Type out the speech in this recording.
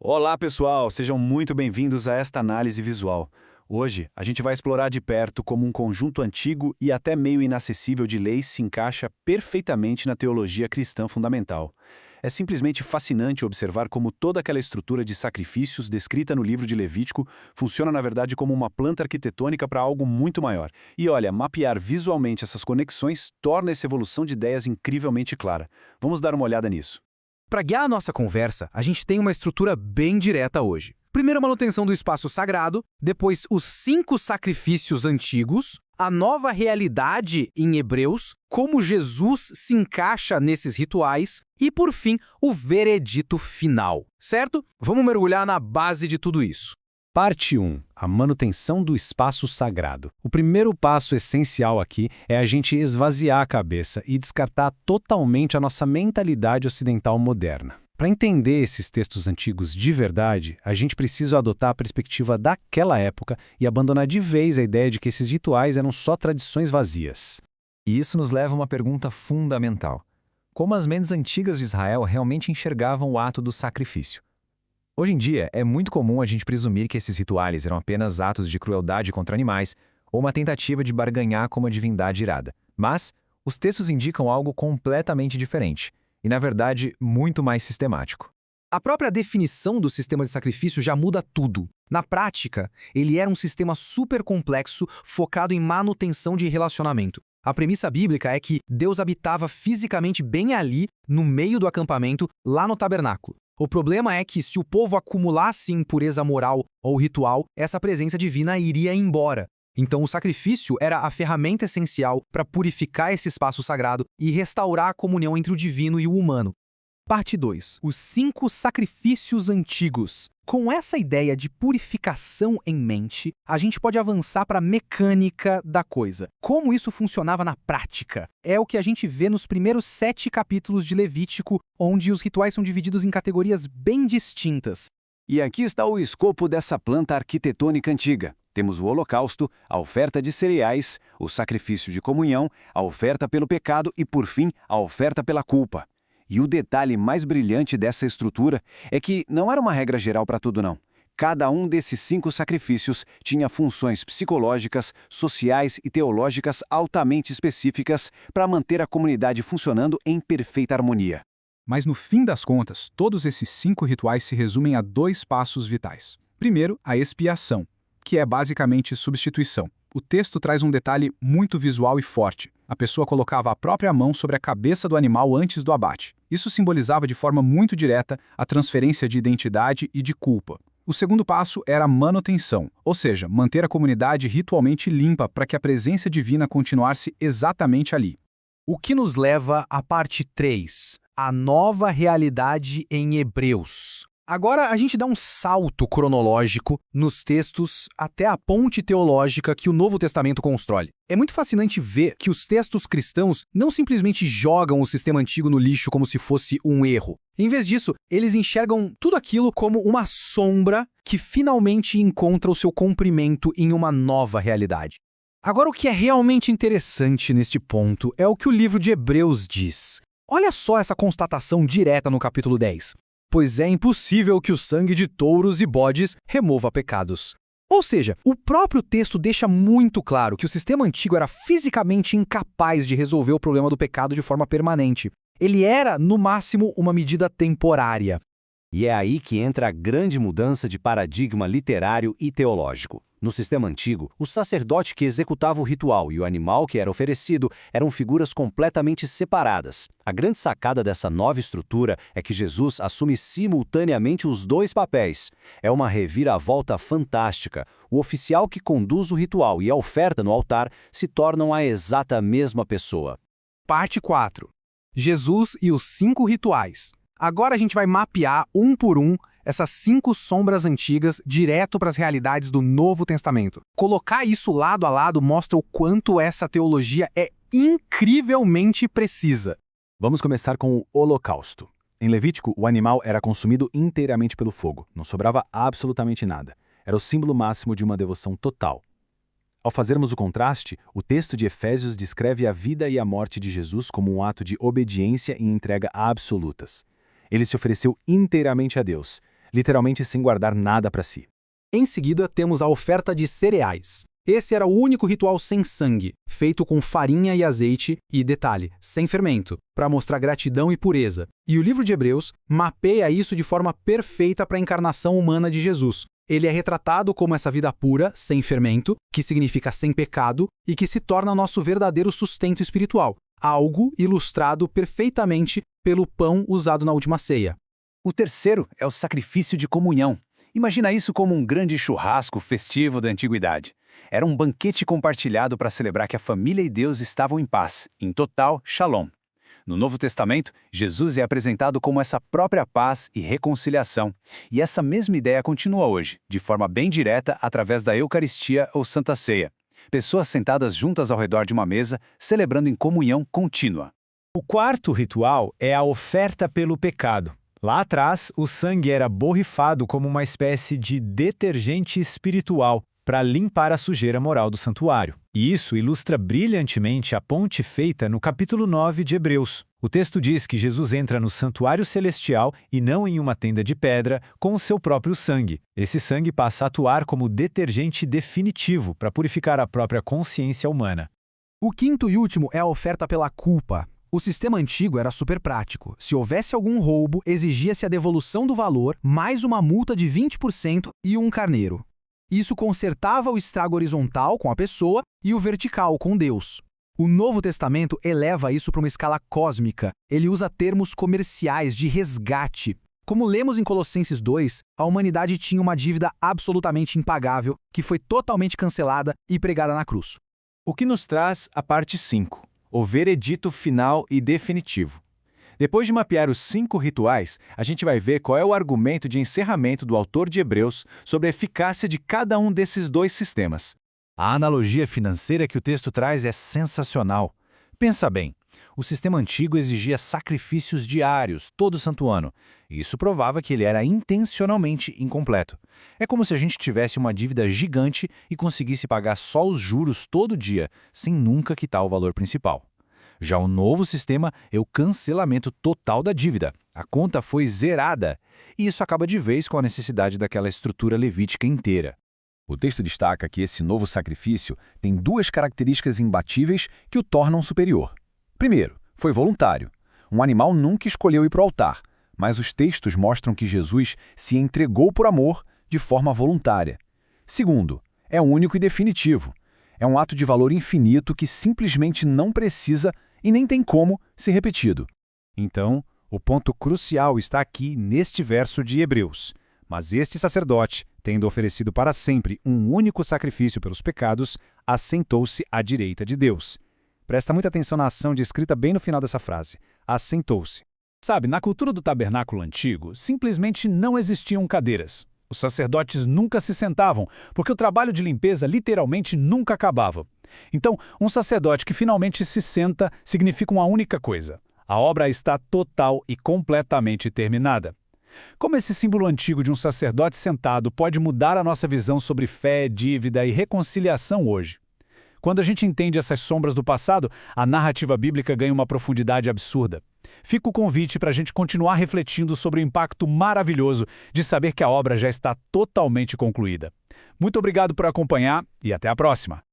Olá, pessoal! Sejam muito bem-vindos a esta análise visual. Hoje, a gente vai explorar de perto como um conjunto antigo e até meio inacessível de leis se encaixa perfeitamente na teologia cristã fundamental. É simplesmente fascinante observar como toda aquela estrutura de sacrifícios descrita no livro de Levítico funciona, na verdade, como uma planta arquitetônica para algo muito maior. E olha, mapear visualmente essas conexões torna essa evolução de ideias incrivelmente clara. Vamos dar uma olhada nisso. Para guiar a nossa conversa, a gente tem uma estrutura bem direta hoje. Primeiro a manutenção do espaço sagrado, depois os 5 sacrifícios antigos, a nova realidade em Hebreus, como Jesus se encaixa nesses rituais e, por fim, o veredito final, certo? Vamos mergulhar na base de tudo isso. Parte 1. A manutenção do espaço sagrado. O primeiro passo essencial aqui é a gente esvaziar a cabeça e descartar totalmente a nossa mentalidade ocidental moderna. Para entender esses textos antigos de verdade, a gente precisa adotar a perspectiva daquela época e abandonar de vez a ideia de que esses rituais eram só tradições vazias. E isso nos leva a uma pergunta fundamental. Como as mentes antigas de Israel realmente enxergavam o ato do sacrifício? Hoje em dia, é muito comum a gente presumir que esses rituais eram apenas atos de crueldade contra animais ou uma tentativa de barganhar com uma divindade irada. Mas, os textos indicam algo completamente diferente e, na verdade, muito mais sistemático. A própria definição do sistema de sacrifício já muda tudo. Na prática, ele era um sistema super complexo focado em manutenção de relacionamento. A premissa bíblica é que Deus habitava fisicamente bem ali, no meio do acampamento, lá no tabernáculo. O problema é que se o povo acumulasse impureza moral ou ritual, essa presença divina iria embora. Então o sacrifício era a ferramenta essencial para purificar esse espaço sagrado e restaurar a comunhão entre o divino e o humano. Parte 2. Os 5 sacrifícios antigos. Com essa ideia de purificação em mente, a gente pode avançar para a mecânica da coisa. Como isso funcionava na prática? É o que a gente vê nos primeiros 7 capítulos de Levítico, onde os rituais são divididos em categorias bem distintas. E aqui está o escopo dessa planta arquitetônica antiga. Temos o holocausto, a oferta de cereais, o sacrifício de comunhão, a oferta pelo pecado e, por fim, a oferta pela culpa. E o detalhe mais brilhante dessa estrutura é que não era uma regra geral para tudo, não. Cada um desses 5 sacrifícios tinha funções psicológicas, sociais e teológicas altamente específicas para manter a comunidade funcionando em perfeita harmonia. Mas no fim das contas, todos esses 5 rituais se resumem a 2 passos vitais. Primeiro, a expiação, que é basicamente substituição. O texto traz um detalhe muito visual e forte. A pessoa colocava a própria mão sobre a cabeça do animal antes do abate. Isso simbolizava de forma muito direta a transferência de identidade e de culpa. O segundo passo era a manutenção, ou seja, manter a comunidade ritualmente limpa para que a presença divina continuasse exatamente ali. O que nos leva à parte 3, a nova realidade em Hebreus. Agora a gente dá um salto cronológico nos textos até a ponte teológica que o Novo Testamento constrói. É muito fascinante ver que os textos cristãos não simplesmente jogam o sistema antigo no lixo como se fosse um erro. Em vez disso, eles enxergam tudo aquilo como uma sombra que finalmente encontra o seu cumprimento em uma nova realidade. Agora, o que é realmente interessante neste ponto é o que o livro de Hebreus diz. Olha só essa constatação direta no capítulo 10. Pois é impossível que o sangue de touros e bodes remova pecados. Ou seja, o próprio texto deixa muito claro que o sistema antigo era fisicamente incapaz de resolver o problema do pecado de forma permanente. Ele era, no máximo, uma medida temporária. E é aí que entra a grande mudança de paradigma literário e teológico. No sistema antigo, o sacerdote que executava o ritual e o animal que era oferecido eram figuras completamente separadas. A grande sacada dessa nova estrutura é que Jesus assume simultaneamente os 2 papéis. É uma reviravolta fantástica. O oficial que conduz o ritual e a oferta no altar se tornam a exata mesma pessoa. Parte 4. Jesus e os 5 rituais. Agora a gente vai mapear, um por um, essas 5 sombras antigas direto para as realidades do Novo Testamento. Colocar isso lado a lado mostra o quanto essa teologia é incrivelmente precisa. Vamos começar com o holocausto. Em Levítico, o animal era consumido inteiramente pelo fogo. Não sobrava absolutamente nada. Era o símbolo máximo de uma devoção total. Ao fazermos o contraste, o texto de Efésios descreve a vida e a morte de Jesus como um ato de obediência e entrega absolutas. Ele se ofereceu inteiramente a Deus, literalmente sem guardar nada para si. Em seguida, temos a oferta de cereais. Esse era o único ritual sem sangue, feito com farinha e azeite e, detalhe, sem fermento, para mostrar gratidão e pureza. E o livro de Hebreus mapeia isso de forma perfeita para a encarnação humana de Jesus. Ele é retratado como essa vida pura, sem fermento, que significa sem pecado, e que se torna nosso verdadeiro sustento espiritual, algo ilustrado perfeitamente pelo pão usado na última ceia. O terceiro é o sacrifício de comunhão. Imagina isso como um grande churrasco festivo da antiguidade. Era um banquete compartilhado para celebrar que a família e Deus estavam em paz, em total shalom. No Novo Testamento, Jesus é apresentado como essa própria paz e reconciliação. E essa mesma ideia continua hoje, de forma bem direta, através da Eucaristia ou Santa Ceia. Pessoas sentadas juntas ao redor de uma mesa, celebrando em comunhão contínua. O quarto ritual é a oferta pelo pecado. Lá atrás, o sangue era borrifado como uma espécie de detergente espiritual para limpar a sujeira moral do santuário. E isso ilustra brilhantemente a ponte feita no capítulo 9 de Hebreus. O texto diz que Jesus entra no santuário celestial e não em uma tenda de pedra com o seu próprio sangue. Esse sangue passa a atuar como detergente definitivo para purificar a própria consciência humana. O quinto e último é a oferta pela culpa. O sistema antigo era super prático. Se houvesse algum roubo, exigia-se a devolução do valor, mais uma multa de 20% e um carneiro. Isso consertava o estrago horizontal com a pessoa e o vertical com Deus. O Novo Testamento eleva isso para uma escala cósmica. Ele usa termos comerciais de resgate. Como lemos em Colossenses 2, a humanidade tinha uma dívida absolutamente impagável, que foi totalmente cancelada e pregada na cruz. O que nos traz a parte 5, o veredito final e definitivo. Depois de mapear os 5 rituais, a gente vai ver qual é o argumento de encerramento do autor de Hebreus sobre a eficácia de cada um desses dois sistemas. A analogia financeira que o texto traz é sensacional. Pensa bem, o sistema antigo exigia sacrifícios diários, todo santo ano. Isso provava que ele era intencionalmente incompleto. É como se a gente tivesse uma dívida gigante e conseguisse pagar só os juros todo dia, sem nunca quitar o valor principal. Já o novo sistema é o cancelamento total da dívida. A conta foi zerada. E isso acaba de vez com a necessidade daquela estrutura levítica inteira. O texto destaca que esse novo sacrifício tem 2 características imbatíveis que o tornam superior. Primeiro, foi voluntário. Um animal nunca escolheu ir para o altar, mas os textos mostram que Jesus se entregou por amor de forma voluntária. Segundo, é único e definitivo. É um ato de valor infinito que simplesmente não precisa e nem tem como ser repetido. Então, o ponto crucial está aqui neste verso de Hebreus. Mas este sacerdote, tendo oferecido para sempre um único sacrifício pelos pecados, assentou-se à direita de Deus. Presta muita atenção na ação descrita bem no final dessa frase. Assentou-se. Sabe, na cultura do tabernáculo antigo, simplesmente não existiam cadeiras. Os sacerdotes nunca se sentavam, porque o trabalho de limpeza literalmente nunca acabava. Então, um sacerdote que finalmente se senta significa uma única coisa: a obra está total e completamente terminada. Como esse símbolo antigo de um sacerdote sentado pode mudar a nossa visão sobre fé, dívida e reconciliação hoje? Quando a gente entende essas sombras do passado, a narrativa bíblica ganha uma profundidade absurda. Fica o convite para a gente continuar refletindo sobre o impacto maravilhoso de saber que a obra já está totalmente concluída. Muito obrigado por acompanhar e até a próxima!